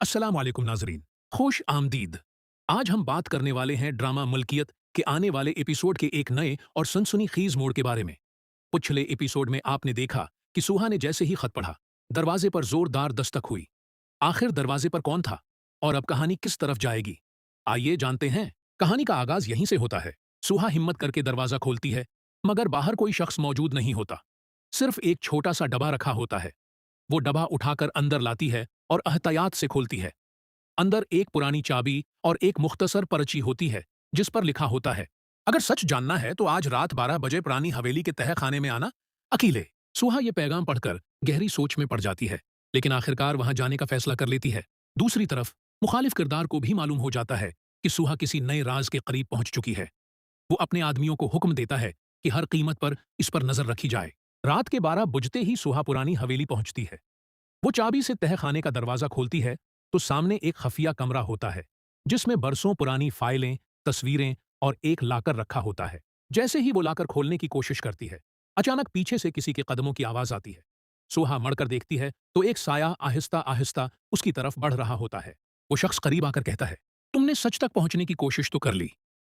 अस्सलाम वालेकुम नाजरीन, खुश आमदीद। आज हम बात करने वाले हैं ड्रामा मलकियत के आने वाले एपिसोड के एक नए और सनसनीखेज मोड़ के बारे में। पिछले एपिसोड में आपने देखा कि सुहा ने जैसे ही खत पढ़ा, दरवाजे पर जोरदार दस्तक हुई। आखिर दरवाजे पर कौन था और अब कहानी किस तरफ जाएगी? आइए जानते हैं। कहानी का आगाज यहीं से होता है। सुहा हिम्मत करके दरवाजा खोलती है, मगर बाहर कोई शख्स मौजूद नहीं होता। सिर्फ एक छोटा सा डब्बा रखा होता है। वो डब्बा उठाकर अंदर लाती है और एहतियात से खोलती है। अंदर एक पुरानी चाबी और एक मुख्तसर पर्ची होती है, जिस पर लिखा होता है, अगर सच जानना है तो आज रात 12 बजे पुरानी हवेली के तह खाने में आना, अकेले। सुहा ये पैगाम पढ़कर गहरी सोच में पड़ जाती है, लेकिन आखिरकार वहां जाने का फैसला कर लेती है। दूसरी तरफ मुखालिफ किरदार को भी मालूम हो जाता है कि सुहा किसी नए राज के करीब पहुंच चुकी है। वो अपने आदमियों को हुक्म देता है कि हर कीमत पर इस पर नजर रखी जाए। रात के 12 बजते ही सुहा पुरानी हवेली पहुंचती है। वो चाबी से तह खाने का दरवाजा खोलती है तो सामने एक खफिया कमरा होता है, जिसमें बरसों पुरानी फाइलें, तस्वीरें और एक लाकर रखा होता है। जैसे ही वो लाकर खोलने की कोशिश करती है, अचानक पीछे से किसी के कदमों की आवाज आती है। सोहा मड़कर देखती है तो एक साया आहिस्ता आहिस्ता उसकी तरफ बढ़ रहा होता है। वो शख्स करीब आकर कहता है, तुमने सच तक पहुंचने की कोशिश तो कर ली,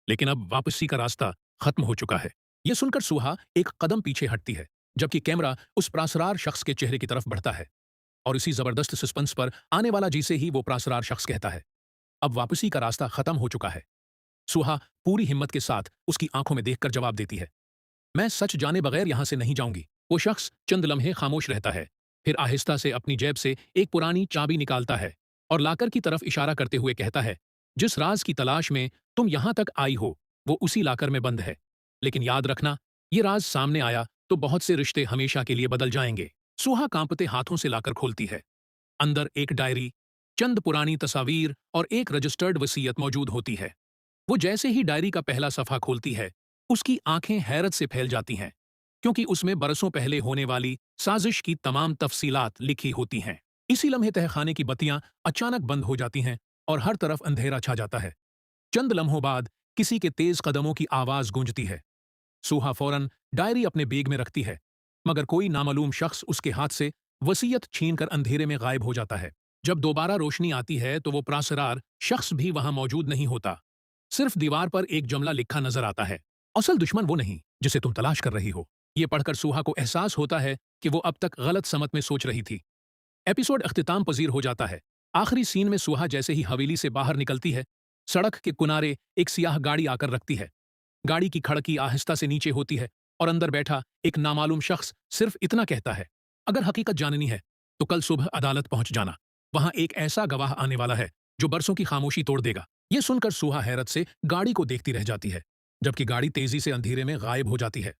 लेकिन अब वापसी का रास्ता खत्म हो चुका है। यह सुनकर सुहा एक कदम पीछे हटती है, जबकि कैमरा उस प्रासरार शख्स के चेहरे की तरफ बढ़ता है। और इसी जबरदस्त सस्पेंस पर आने वाला जी ही वो प्रासरार शख्स कहता है, अब वापसी का रास्ता खत्म हो चुका है। सुहा पूरी हिम्मत के साथ उसकी आंखों में देखकर जवाब देती है, मैं सच जाने बगैर यहां से नहीं जाऊंगी। वो शख्स चंद लम्हे खामोश रहता है, फिर आहिस्ता से अपनी जेब से एक पुरानी चाबी निकालता है और लाकर की तरफ इशारा करते हुए कहता है, जिस राज की तलाश में तुम यहां तक आई हो, वो उसी लाकर में बंद है। लेकिन याद रखना, ये राज सामने आया तो बहुत से रिश्ते हमेशा के लिए बदल जाएंगे। सुहा कांपते हाथों से लाकर खोलती है। अंदर एक डायरी, चंद पुरानी तस्वीर और एक रजिस्टर्ड वसीयत मौजूद होती है। वो जैसे ही डायरी का पहला सफ़ा खोलती है, उसकी आंखें हैरत से फैल जाती हैं, क्योंकि उसमें बरसों पहले होने वाली साजिश की तमाम तफसीलात लिखी होती हैं। इसी लम्हे तहखाने की बत्तियां अचानक बंद हो जाती हैं और हर तरफ अंधेरा छा जाता है। चंद लम्हों बाद किसी के तेज कदमों की आवाज गूंजती है। सूहा फौरन डायरी अपने बैग में रखती है, मगर कोई नामालूम शख्स उसके हाथ से वसीयत छीनकर अंधेरे में गायब हो जाता है। जब दोबारा रोशनी आती है तो वो प्रासरार शख्स भी वहां मौजूद नहीं होता। सिर्फ दीवार पर एक जुमला लिखा नजर आता है, असल दुश्मन वो नहीं जिसे तुम तलाश कर रही हो। ये पढ़कर सुहा को एहसास होता है कि वो अब तक गलत समत में सोच रही थी। एपिसोड अख्तिताम पजीर हो जाता है। आखिरी सीन में सुहा जैसे ही हवेली से बाहर निकलती है, सड़क के किनारे एक सियाह गाड़ी आकर रखती है। गाड़ी की खड़की आहिस्ता से नीचे होती है और अंदर बैठा एक नामालूम शख्स सिर्फ इतना कहता है, अगर हकीकत जाननी है तो कल सुबह अदालत पहुंच जाना। वहां एक ऐसा गवाह आने वाला है जो बरसों की खामोशी तोड़ देगा। यह सुनकर सुहा हैरत से गाड़ी को देखती रह जाती है, जबकि गाड़ी तेजी से अंधेरे में गायब हो जाती है।